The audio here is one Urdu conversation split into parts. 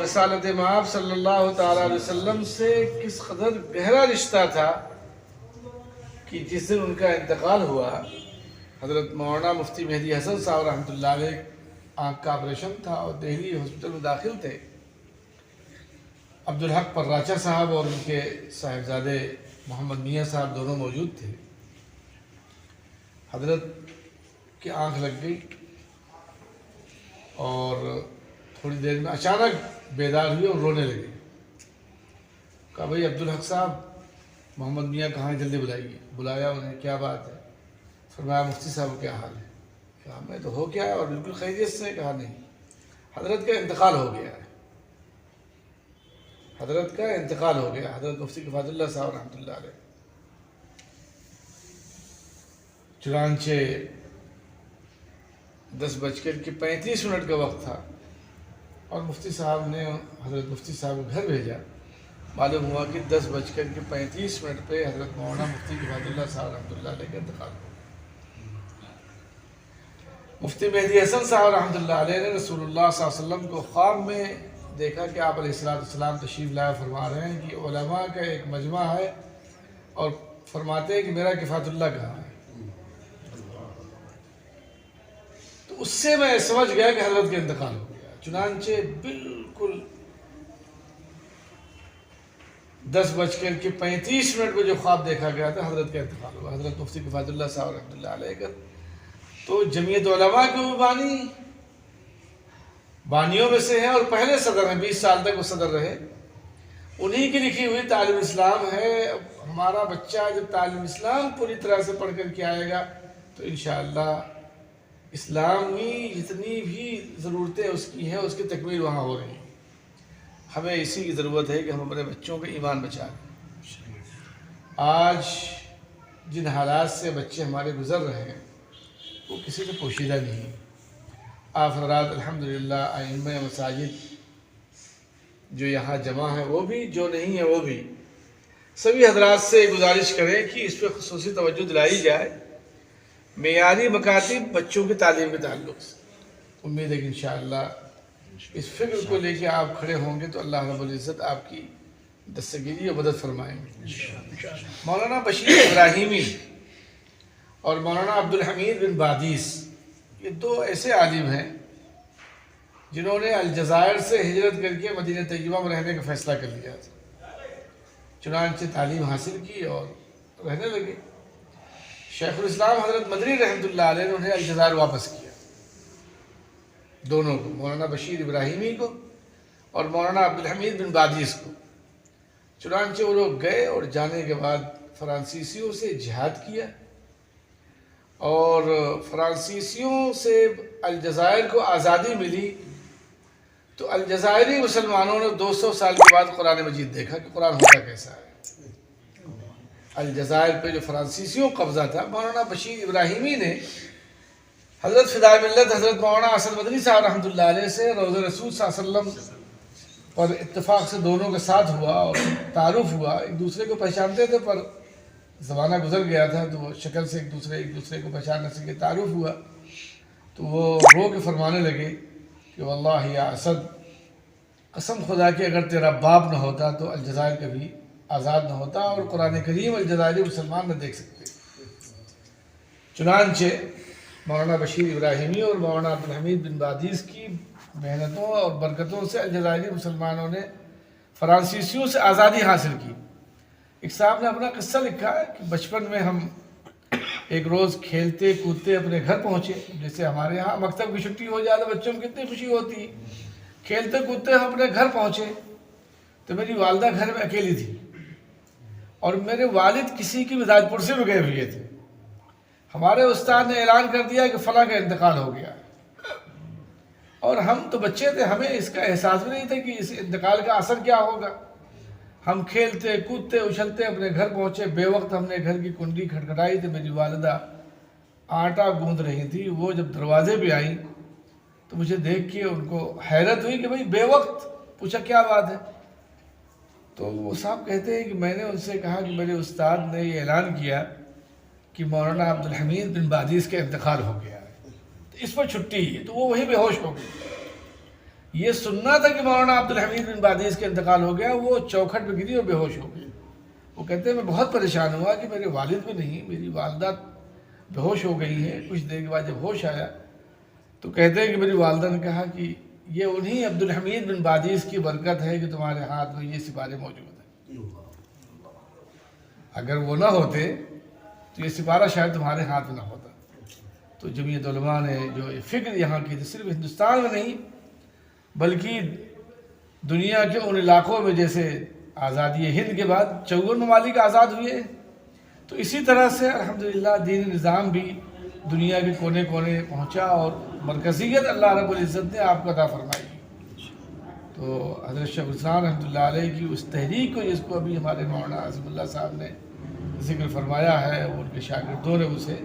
رسالت مآب صلی اللہ تعالیٰ علیہ وسلم سے کس قدر گہرا رشتہ تھا کہ جس دن ان کا انتقال ہوا، حضرت مولانا مفتی مہدی حسن صاحب رحمۃ اللہ علیہ آنکھ کا آپریشن تھا اور دہلی ہاسپٹل میں داخل تھے۔ عبدالحق پراچا صاحب اور ان کے صاحبزادے محمد میاں صاحب دونوں موجود تھے۔ حضرت کی آنکھ لگ گئی اور تھوڑی دیر میں اچانک بیدار ہوئے اور رونے لگے۔ کہا بھائی عبدالحق صاحب، محمد میاں کہاں ہیں، جلدی بلائیے۔ بلایا انہیں، کیا بات ہے؟ فرمایا مفتی صاحب کیا حال ہے؟ کہا میں تو ہو کیا ہے اور بالکل خیریت سے؟ کہا نہیں، حضرت کا انتقال ہو گیا ہے، حضرت کا انتقال ہو گیا، حضرت مفتی کفایت اللہ صاحب رحمۃ اللہ علیہ۔ چنانچہ 10:35 کا وقت تھا اور مفتی صاحب نے حضرت مفتی صاحب کو گھر بھیجا۔ معلوم ہوا کہ 10:35 پہ حضرت مولانا مفتی کفایت اللہ صاحب رحمۃ اللہ علیہ کا انتقال ہوا۔ مفتی مہدی حسن صاحب رحمۃ اللہ علیہ نے رسول اللہ صلی اللہ علیہ وسلم کو خواب میں دیکھا کہ آپ علیہ السلام تشریف لائے، فرما رہے ہیں کہ علماء کا ایک مجمع ہے اور فرماتے ہیں کہ میرا کفایت اللہ کہاں ہے۔ تو اس سے میں سمجھ گیا کہ حضرت کا انتقال ہو گیا۔ چنانچہ بالکل 10:35 پہ جو خواب دیکھا گیا تھا، حضرت کا انتقال ہوا، حضرت مفتی کفایت اللہ صاحب رحمۃ اللہ علیہ کا۔ تو جمعیت علماء کے وہ بانیوں میں سے ہیں اور پہلے صدر ہیں، 20 سال تک وہ صدر رہے۔ انہی کی لکھی ہوئی تعلیم اسلام ہے۔ ہمارا بچہ جب تعلیم اسلام پوری طرح سے پڑھ کر کے آئے گا تو انشاءاللہ اسلامی جتنی بھی ضرورتیں اس کی ہیں، اس کی تکمیل وہاں ہو رہی ہیں۔ ہمیں اسی کی ضرورت ہے کہ ہم اپنے بچوں کا ایمان بچائیں۔ آج جن حالات سے بچے ہمارے گزر رہے ہیں وہ کسی سے پوشیدہ نہیں۔ آپ حضرات الحمدللہ ائمہ مساجد جو یہاں جمع ہیں، وہ بھی، جو نہیں ہیں وہ بھی، سبھی حضرات سے گزارش کریں کہ اس پہ خصوصی توجہ دلائی جائے، معیاری مکاتب بچوں کی تعلیم کے تعلق سے۔ امید ہے کہ انشاءاللہ اس فکر کو لے کے آپ کھڑے ہوں گے تو اللہ رب العزت آپ کی دستگیری اور مدد فرمائیں گے۔ مولانا بشیر ابراہیمی اور مولانا عبدالحمید بن بادیس، یہ دو ایسے عالم ہیں جنہوں نے الجزائر سے ہجرت کر کے مدینہ طیبہ میں رہنے کا فیصلہ کر لیا تھا۔ چنانچہ تعلیم حاصل کی اور رہنے لگے۔ شیخ الاسلام حضرت مدنی رحمۃ اللہ علیہ نے انہیں الجزائر واپس کیا، دونوں کو، مولانا بشیر ابراہیمی کو اور مولانا عبدالحمید بن بادیس کو۔ چنانچہ وہ لوگ گئے اور جانے کے بعد فرانسیسیوں سے جہاد کیا اور فرانسیسیوں سے الجزائر کو آزادی ملی تو الجزائری مسلمانوں نے 200 سال کے بعد قرآن مجید دیکھا کہ قرآن ہوتا کیسا ہے۔ الجزائر پہ جو فرانسیسیوں قبضہ تھا، مولانا بشیر ابراہیمی نے حضرت فدائے ملت حضرت مولانا حسن مدنی صاحب رحمۃ اللہ علیہ سے روضہ رسول صلی اللہ علیہ وسلم پر اتفاق سے دونوں کے ساتھ ہوا اور تعارف ہوا۔ ایک دوسرے کو پہچانتے تھے پر زمانہ گزر گیا تھا تو وہ شکل سے ایک دوسرے کو پہچان نہ سکے۔ تعارف ہوا تو وہ رو کے فرمانے لگے کہ واللہ یا اسد، قسم خدا کہ اگر تیرا باپ نہ ہوتا تو الجزائر کبھی آزاد نہ ہوتا اور قرآن کریم الجزائری مسلمان نہ دیکھ سکتے۔ چنانچہ مولانا بشیر ابراہیمی اور مولانا عبدالحمید بن بادیس کی محنتوں اور برکتوں سے الجزائری مسلمانوں نے فرانسیسیوں سے آزادی حاصل کی۔ ایک صاحب نے اپنا قصہ لکھا ہے کہ بچپن میں ہم ایک روز کھیلتے کودتے اپنے گھر پہنچے، جیسے ہمارے ہاں مکتب کی چھٹی ہو جائے تو بچوں میں کتنی خوشی ہوتی ہے۔ کھیلتے کودتے ہم اپنے گھر پہنچے تو میری والدہ گھر میں اکیلی تھی اور میرے والد کسی کی مزاج پرسی میں گئے ہوئے تھے۔ ہمارے استاد نے اعلان کر دیا کہ فلاں کا انتقال ہو گیا اور ہم تو بچے تھے، ہمیں اس کا احساس بھی نہیں تھا کہ اس انتقال کا اثر کیا ہوگا۔ ہم کھیلتے کودتے اچھلتے اپنے گھر پہنچے۔ بے وقت ہم نے گھر کی کنڈی کھٹکھٹائی تو میری والدہ آٹا گوندھ رہی تھی۔ وہ جب دروازے پہ آئیں تو مجھے دیکھ کے ان کو حیرت ہوئی کہ بھئی بے وقت، پوچھا کیا بات ہے؟ تو وہ صاحب کہتے ہیں کہ میں نے ان سے کہا کہ میرے استاد نے یہ اعلان کیا کہ مولانا عبدالحمید بن بادیس کا انتقال ہو گیا ہے، تو اس پر چھٹی ہے۔ تو وہ وہی بے ہوش ہو گئی۔ یہ سننا تھا کہ مولانا عبدالحمید بن بادیس کا انتقال ہو گیا، وہ چوکھٹ پہ گری اور بے ہوش ہو گئی۔ وہ کہتے ہیں میں بہت پریشان ہوا کہ میرے والد بھی نہیں، میری والدہ بے ہوش ہو گئی ہے۔ کچھ دیر کے بعد جب ہوش آیا تو کہتے ہیں کہ میری والدہ نے کہا کہ یہ انہی عبدالحمید بن بادیس کی برکت ہے کہ تمہارے ہاتھ میں یہ سپارے موجود ہیں، اگر وہ نہ ہوتے تو یہ سپارہ شاید تمہارے ہاتھ میں نہ ہوتا۔ تو جمعیت علماء نے جو یہ فکر یہاں کی تھی، صرف ہندوستان میں نہیں بلکہ دنیا کے ان علاقوں میں، جیسے آزادی ہند کے بعد 54 ممالک آزاد ہوئے، تو اسی طرح سے الحمدللہ دینی نظام بھی دنیا کے کونے کونے پہنچا اور مرکزیت اللہ رب العزت نے آپ کو عطا فرمائی۔ تو حضرت شیخ الاسلام رحمۃ اللہ علیہ کی اس تحریک کو، جس کو ابھی ہمارے مولانا عظیم اللہ صاحب نے ذکر فرمایا ہے، وہ ان کے شاگردوں نے اسے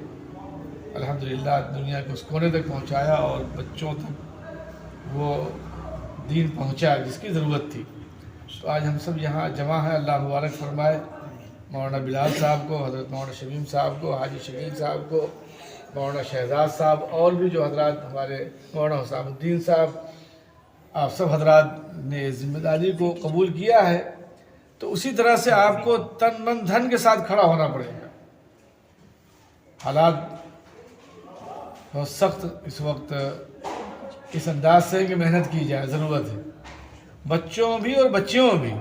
الحمدللہ دنیا کے اس کونے تک پہنچایا اور بچوں تک وہ دین پہنچا جس کی ضرورت تھی۔ تو آج ہم سب یہاں جمع ہیں، اللہ مبارک فرمائے مولانا بلال صاحب کو، حضرت مولانا شمیم صاحب کو، حاجی شکیل صاحب کو، مولانا شہزاد صاحب، اور بھی جو حضرات ہمارے مولانا حسام الدین صاحب، آپ سب حضرات نے ذمہ داری کو قبول کیا ہے۔ تو اسی طرح سے آپ کو تن من دھن کے ساتھ کھڑا ہونا پڑے گا۔ حالات بہت سخت اس وقت اس انداز سے کہ محنت کی جائے، ضرورت ہے، بچوں بھی اور بچیوں بھی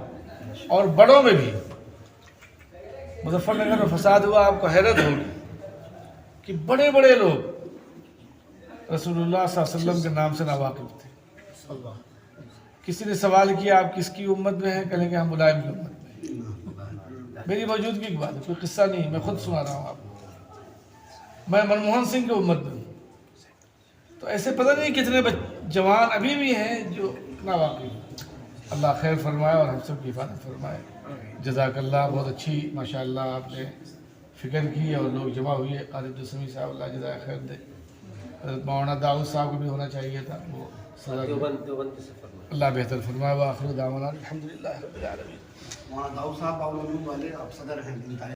اور بڑوں میں بھی۔ مظفر نگر میں فساد ہوا، آپ کو حیرت ہوگی کہ بڑے بڑے لوگ رسول اللہ صلی اللہ علیہ وسلم کے نام سے ناواقف تھے۔ کسی نے سوال کیا آپ کس کی امت میں ہیں، کہیں کہ ہم ملائم کی امت میں ہیں۔ میری موجودگی کی بات ہے، کوئی قصہ نہیں، میں خود سنا رہا ہوں آپ کو۔ میں منموہن سنگھ کی امت میں ہوں۔ تو ایسے پتہ نہیں کتنے جوان ابھی بھی ہیں جو ناواقف ہیں۔ اللہ خیر فرمائے اور ہم سب کی حفاظت فرمائے۔ جزاک اللہ، بہت اچھی ماشاءاللہ آپ نے فکر کی اور لوگ جمع ہوئے۔ قاری عبدالسمیع صاحب اللہ جزائے خیر دے۔ حضرت مولانا داؤد صاحب کو بھی ہونا چاہیے تھا، وہ اللہ بہتر فرمائے۔ وآخر دعوانا الحمدللہ رب العالمین۔ مولانا داؤد صاحب والے آپ صدر ہیں۔